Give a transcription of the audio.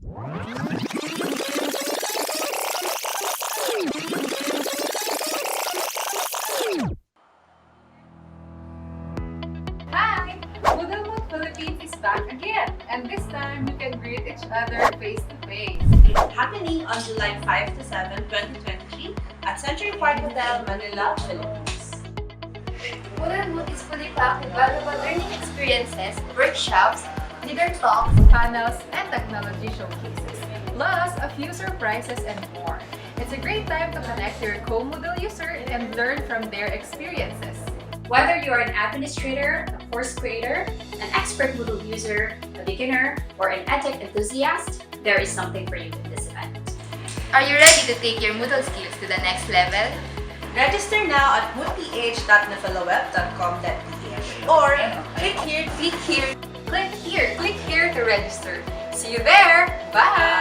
Hi! MoodleMoot Philippines is back again, and this time we can greet each other face to face. It's happening on July 5 to 7, 2023 at Century Park Hotel, Manila, Philippines. MoodleMoot is fully packed with valuable learning experiences, workshops, leader talks, Panels and technology showcases, plus a few surprises and more. It's a great time to connect to your co-Moodle user and learn from their experiences. Whether you're an administrator, a course creator, an expert Moodle user, a beginner, or an edtech enthusiast, there is something for you in this event. Are you ready to take your Moodle skills to the next level? Register now at moodph.nafilaweb.com.ph or click here Click here to register. See you there! Bye!